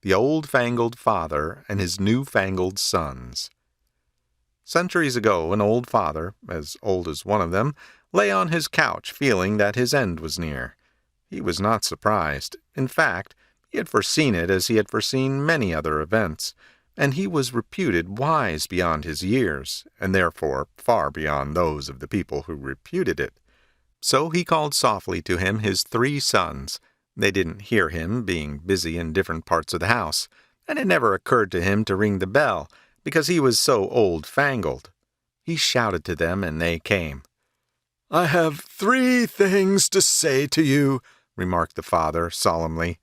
The Old-Fangled Father and His New-Fangled Sons. Centuries ago, an old father, as old as one of them, lay on his couch feeling that his end was near. He was not surprised. In fact, he had foreseen it as he had foreseen many other events, and he was reputed wise beyond his years, and therefore far beyond those of the people who reputed it. So he called softly to him his 3 sons. They didn't hear him, being busy in different parts of the house, and it never occurred to him to ring the bell, because he was so old-fangled. He shouted to them, and they came. "I have 3 things to say to you," remarked the father solemnly.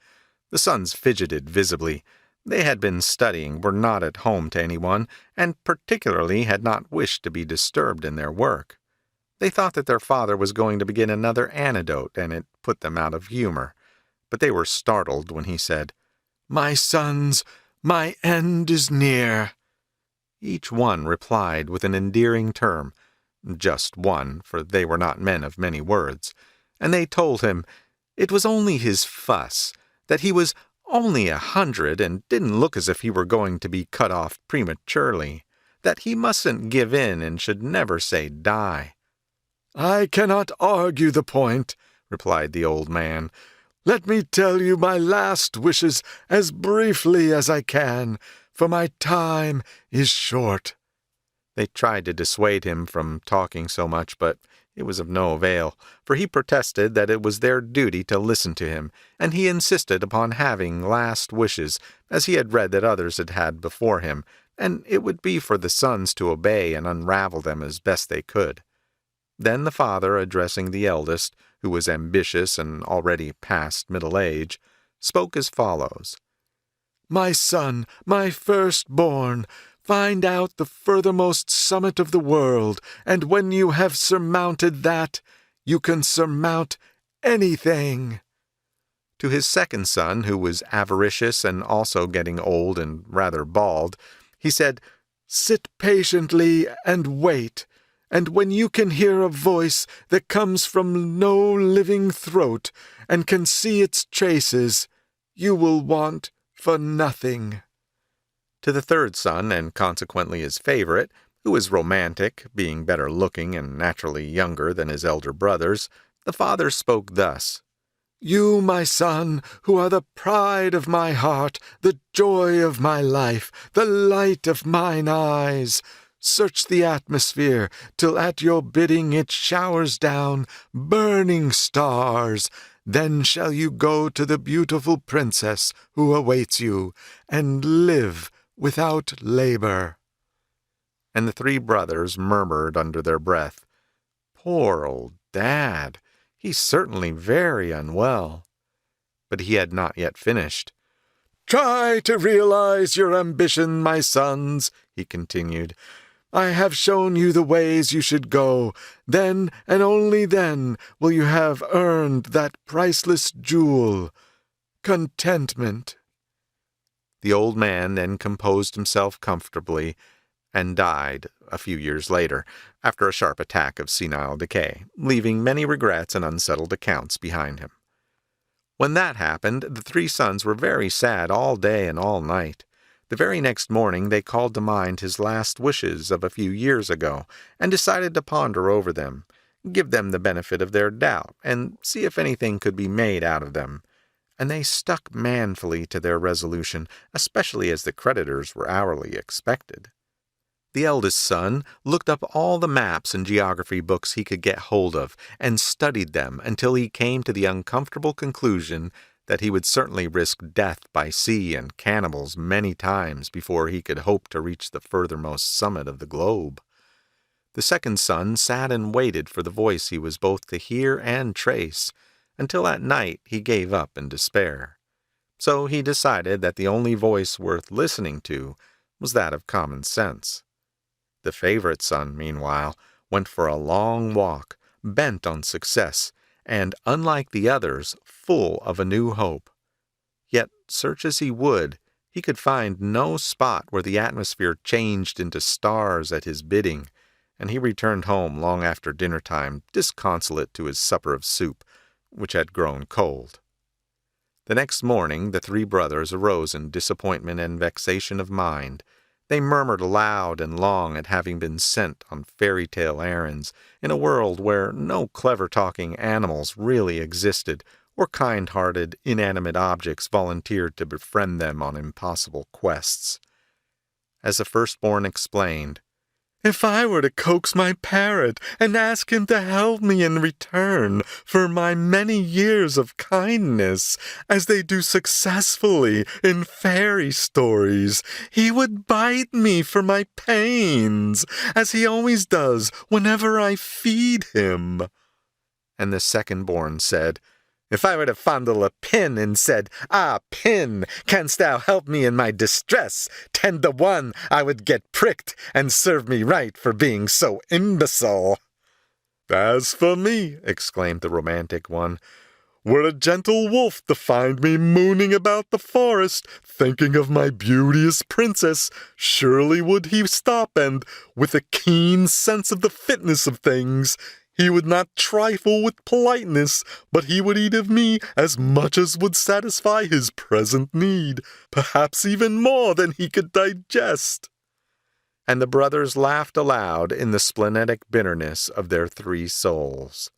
The sons fidgeted visibly. They had been studying, were not at home to anyone, and particularly had not wished to be disturbed in their work. They thought that their father was going to begin another anecdote, and it put them out of humor. But they were startled when he said, "My sons, my end is near." Each one replied with an endearing term, just one, for they were not men of many words, and they told him it was only his fuss, that he was only 100 and didn't look as if he were going to be cut off prematurely, that he mustn't give in and should never say die. "I cannot argue the point," replied the old man. "Let me tell you my last wishes as briefly as I can, for my time is short." They tried to dissuade him from talking so much, but it was of no avail, for he protested that it was their duty to listen to him, and he insisted upon having last wishes, as he had read that others had had before him, and it would be for the sons to obey and unravel them as best they could. Then the father, addressing the eldest, who was ambitious and already past middle age, spoke as follows. "My son, my firstborn, find out the furthermost summit of the world, and when you have surmounted that, you can surmount anything." To his second son, who was avaricious and also getting old and rather bald, he said, "Sit patiently and wait, and when you can hear a voice that comes from no living throat and can see its traces, you will want for nothing." To the third son, and consequently his favorite, who was romantic, being better looking and naturally younger than his elder brothers, the father spoke thus. "You, my son, who are the pride of my heart, the joy of my life, the light of mine eyes, search the atmosphere till at your bidding it showers down burning stars. Then shall you go to the beautiful princess who awaits you, and live without labor." And the 3 brothers murmured under their breath, "Poor old Dad! He's certainly very unwell." But he had not yet finished. "Try to realize your ambition, my sons," he continued. "I have shown you the ways you should go. Then, and only then, will you have earned that priceless jewel, contentment." The old man then composed himself comfortably, and died a few years later, after a sharp attack of senile decay, leaving many regrets and unsettled accounts behind him. When that happened, the 3 sons were very sad all day and all night. The very next morning they called to mind his last wishes of a few years ago, and decided to ponder over them, give them the benefit of their doubt, and see if anything could be made out of them. And they stuck manfully to their resolution, especially as the creditors were hourly expected. The eldest son looked up all the maps and geography books he could get hold of, and studied them until he came to the uncomfortable conclusion that he would certainly risk death by sea and cannibals many times before he could hope to reach the furthermost summit of the globe. The second son sat and waited for the voice he was both to hear and trace, until at night he gave up in despair. So he decided that the only voice worth listening to was that of common sense. The favorite son, meanwhile, went for a long walk, bent on success, and, unlike the others, full of a new hope. Yet, search as he would, he could find no spot where the atmosphere changed into stars at his bidding, and he returned home long after dinner-time, disconsolate to his supper of soup, which had grown cold. The next morning the three brothers arose in disappointment and vexation of mind. They murmured aloud and long at having been sent on fairy tale errands, in a world where no clever talking animals really existed, or kind-hearted, inanimate objects volunteered to befriend them on impossible quests. As the firstborn explained, "If I were to coax my parrot and ask him to help me in return for my many years of kindness, as they do successfully in fairy stories, he would bite me for my pains, as he always does whenever I feed him." And the second-born said, "If I were to fondle a pin and said, 'Ah, pin, canst thou help me in my distress?' 10 to 1 I would get pricked and serve me right for being so imbecile." "As for me," exclaimed the romantic one, "were a gentle wolf to find me mooning about the forest, thinking of my beauteous princess, surely would he stop and, with a keen sense of the fitness of things, he would not trifle with politeness, but he would eat of me as much as would satisfy his present need, perhaps even more than he could digest." And the brothers laughed aloud in the splenetic bitterness of their 3 souls.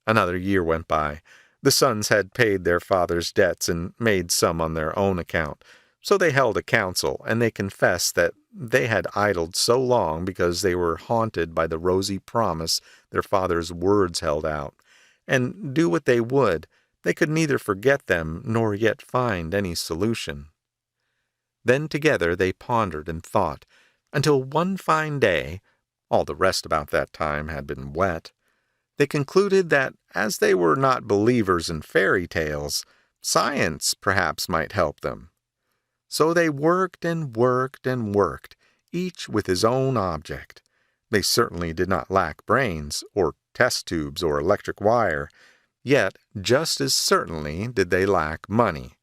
Another year went by. The sons had paid their father's debts and made some on their own account. So they held a council, and they confessed that they had idled so long because they were haunted by the rosy promise their father's words held out, and do what they would, they could neither forget them nor yet find any solution. Then together they pondered and thought, until one fine day, all the rest about that time had been wet, they concluded that as they were not believers in fairy tales, science perhaps might help them. So they worked and worked and worked, each with his own object. They certainly did not lack brains, or test tubes, or electric wire, yet just as certainly did they lack money,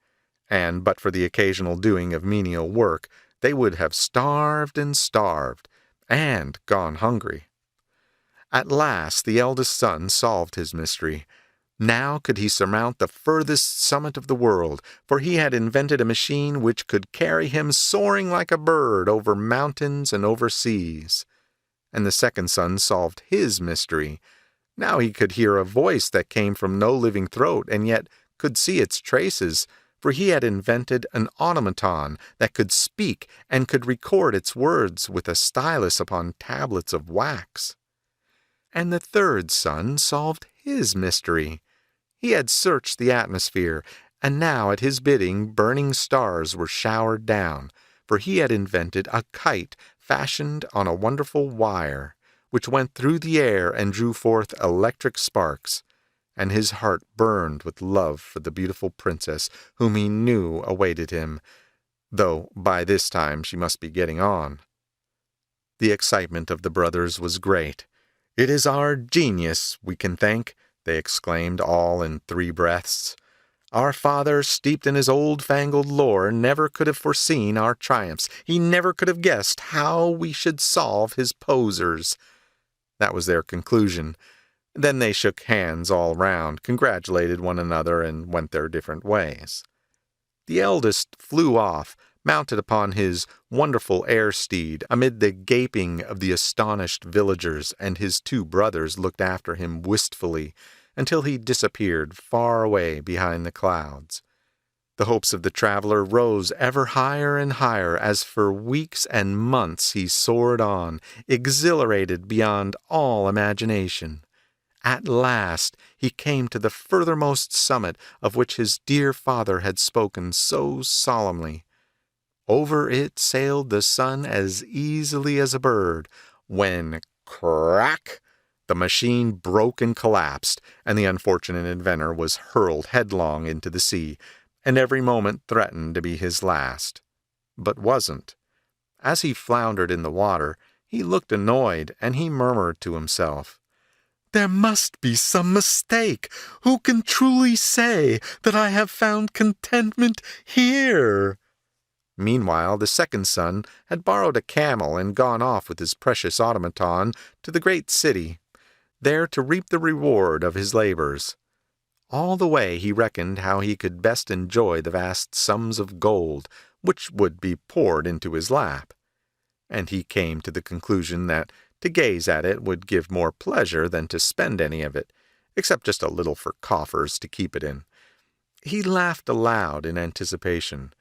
and but for the occasional doing of menial work, they would have starved and gone hungry. At last the eldest son solved his mystery. Now could he surmount the furthest summit of the world, for he had invented a machine which could carry him soaring like a bird over mountains and over seas. And the second son solved his mystery. Now he could hear a voice that came from no living throat, and yet could see its traces, for he had invented an automaton that could speak and could record its words with a stylus upon tablets of wax. And the third son solved his mystery. He had searched the atmosphere, and now at his bidding burning stars were showered down, for he had invented a kite fashioned on a wonderful wire, which went through the air and drew forth electric sparks, and his heart burned with love for the beautiful princess whom he knew awaited him, though by this time she must be getting on. The excitement of the brothers was great. "It is our genius we can thank," they exclaimed all in 3 breaths. "Our father, steeped in his old-fangled lore, never could have foreseen our triumphs. He never could have guessed how we should solve his posers." That was their conclusion. Then they shook hands all round, congratulated one another, and went their different ways. The eldest flew off, mounted upon his wonderful air-steed, amid the gaping of the astonished villagers, and his 2 brothers looked after him wistfully, until he disappeared far away behind the clouds. The hopes of the traveler rose ever higher and higher, as for weeks and months he soared on, exhilarated beyond all imagination. At last he came to the furthermost summit of which his dear father had spoken so solemnly. Over it sailed the sun as easily as a bird, when, crack! The machine broke and collapsed, and the unfortunate inventor was hurled headlong into the sea, and every moment threatened to be his last. But wasn't. As he floundered in the water, he looked annoyed, and he murmured to himself, "There must be some mistake. Who can truly say that I have found contentment here?" Meanwhile, the second son had borrowed a camel and gone off with his precious automaton to the great city, there to reap the reward of his labors. All the way he reckoned how he could best enjoy the vast sums of gold which would be poured into his lap, and he came to the conclusion that to gaze at it would give more pleasure than to spend any of it, except just a little for coffers to keep it in. He laughed aloud in anticipation.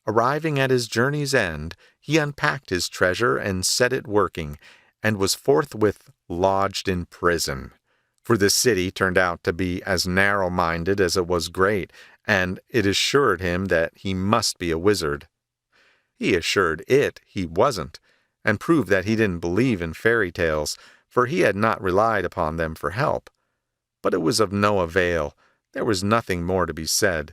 Arriving at his journey's end, he unpacked his treasure and set it working, and was forthwith lodged in prison. For the city turned out to be as narrow-minded as it was great, and it assured him that he must be a wizard. He assured it he wasn't, and proved that he didn't believe in fairy tales, for he had not relied upon them for help. But it was of no avail. There was nothing more to be said.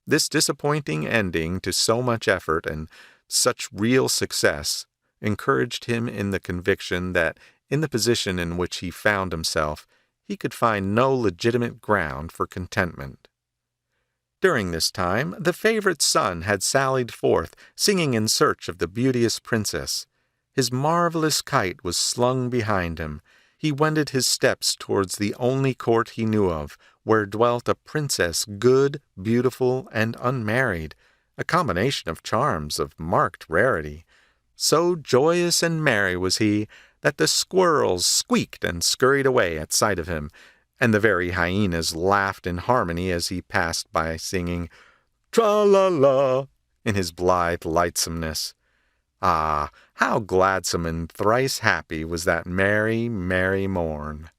This disappointing ending to so much effort and such real success encouraged him in the conviction that in the position in which he found himself, he could find no legitimate ground for contentment. During this time, the favorite son had sallied forth, singing in search of the beauteous princess. His marvelous kite was slung behind him. He wended his steps towards the only court he knew of, where dwelt a princess good, beautiful, and unmarried, a combination of charms of marked rarity. So joyous and merry was he, that the squirrels squeaked and scurried away at sight of him, and the very hyenas laughed in harmony as he passed by, singing "Tra-la-la" in his blithe lightsomeness. Ah, how gladsome and thrice happy was that merry, merry morn!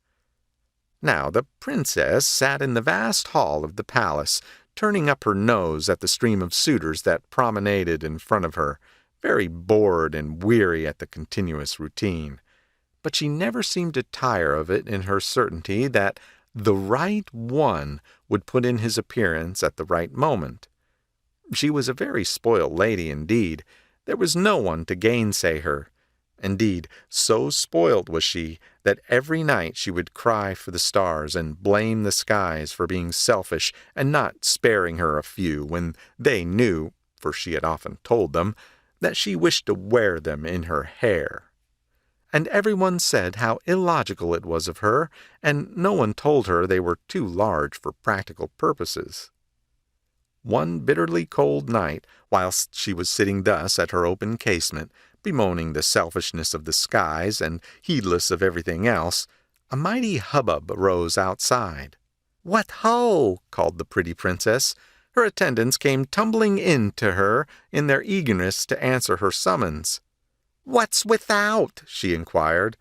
Now the princess sat in the vast hall of the palace, turning up her nose at the stream of suitors that promenaded in front of her, very bored and weary at the continuous routine. But she never seemed to tire of it in her certainty that the right one would put in his appearance at the right moment. She was a very spoiled lady indeed. There was no one to gainsay her. Indeed, so spoiled was she that every night she would cry for the stars and blame the skies for being selfish and not sparing her a few when they knew, for she had often told them, that she wished to wear them in her hair. And everyone said how illogical it was of her, and no one told her they were too large for practical purposes. One bitterly cold night, whilst she was sitting thus at her open casement, bemoaning the selfishness of the skies and heedless of everything else, a mighty hubbub arose outside. "What ho!" called the pretty princess. Her attendants came tumbling in to her in their eagerness to answer her summons. "What's without?" she inquired.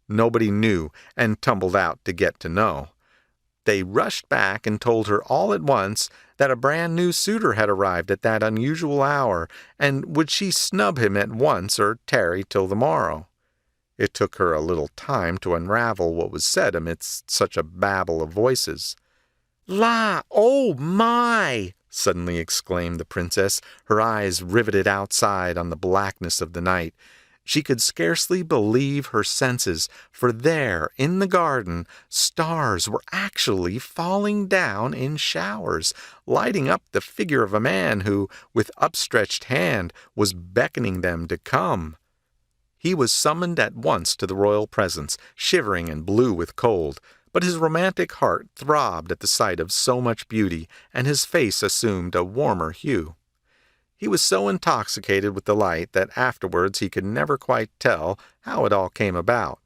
Nobody knew, and tumbled out to get to know. They rushed back and told her all at once that a brand-new suitor had arrived at that unusual hour, and would she snub him at once or tarry till the morrow. It took her a little time to unravel what was said amidst such a babel of voices. "La! Oh, my!" suddenly exclaimed the princess, her eyes riveted outside on the blackness of the night. She could scarcely believe her senses, for there, in the garden, stars were actually falling down in showers, lighting up the figure of a man who, with upstretched hand, was beckoning them to come. He was summoned at once to the royal presence, shivering and blue with cold, but his romantic heart throbbed at the sight of so much beauty, and his face assumed a warmer hue. He was so intoxicated with delight that afterwards he could never quite tell how it all came about.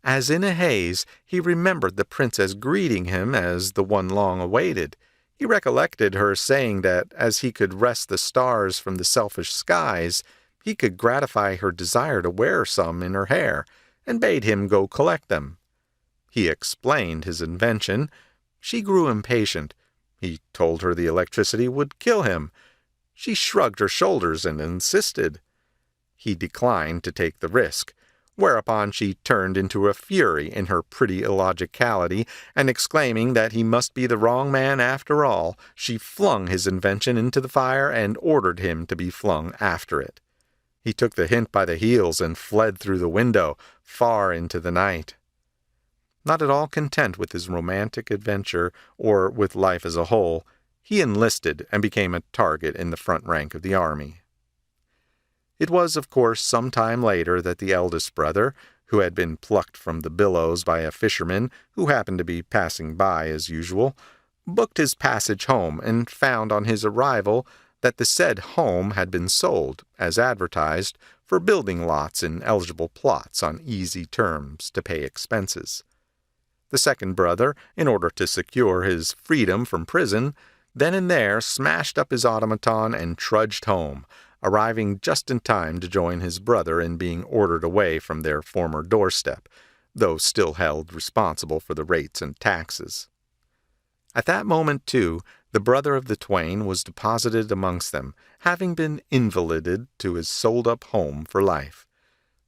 As in a haze, he remembered the princess greeting him as the one long awaited. He recollected her saying that as he could wrest the stars from the selfish skies, he could gratify her desire to wear some in her hair, and bade him go collect them. He explained his invention. She grew impatient. He told her the electricity would kill him. She shrugged her shoulders and insisted. He declined to take the risk, whereupon she turned into a fury in her pretty illogicality, and exclaiming that he must be the wrong man after all, she flung his invention into the fire and ordered him to be flung after it. He took the hint by the heels and fled through the window, far into the night. Not at all content with his romantic adventure, or with life as a whole, he enlisted and became a target in the front rank of the army. It was, of course, some time later that the eldest brother, who had been plucked from the billows by a fisherman who happened to be passing by as usual, booked his passage home, and found on his arrival that the said home had been sold, as advertised, for building lots in eligible plots on easy terms to pay expenses. The second brother, in order to secure his freedom from prison, then and there smashed up his automaton and trudged home, arriving just in time to join his brother in being ordered away from their former doorstep, though still held responsible for the rates and taxes. At that moment, too, the brother of the twain was deposited amongst them, having been invalided to his sold-up home for life.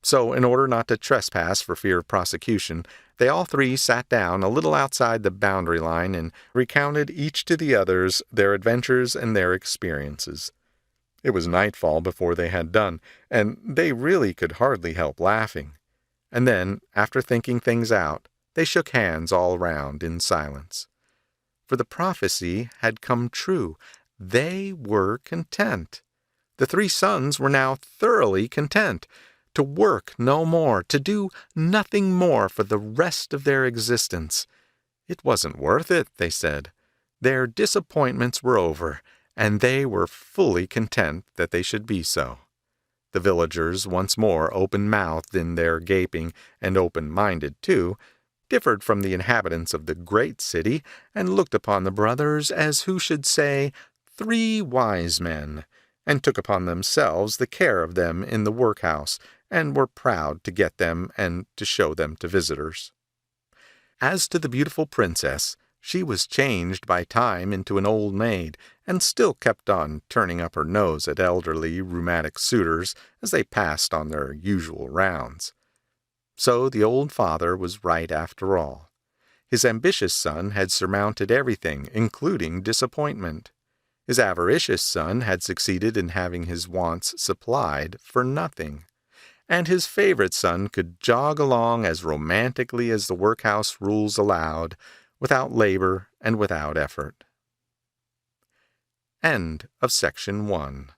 So, in order not to trespass for fear of prosecution, they all three sat down a little outside the boundary line and recounted each to the others their adventures and their experiences. It was nightfall before they had done, and they really could hardly help laughing. And then, after thinking things out, they shook hands all round in silence. For the prophecy had come true. They were content. The three sons were now thoroughly content. To work no more, to do nothing more for the rest of their existence. It wasn't worth it, they said. Their disappointments were over, and they were fully content that they should be so. The villagers, once more open-mouthed in their gaping, and open-minded too, differed from the inhabitants of the great city, and looked upon the brothers as who should say, 3 wise men, and took upon themselves the care of them in the workhouse, and were proud to get them and to show them to visitors. As to the beautiful princess, she was changed by time into an old maid, and still kept on turning up her nose at elderly, rheumatic suitors as they passed on their usual rounds. So the old father was right after all. His ambitious son had surmounted everything, including disappointment. His avaricious son had succeeded in having his wants supplied for nothing. And his favorite son could jog along as romantically as the workhouse rules allowed, without labor and without effort. End of section 1.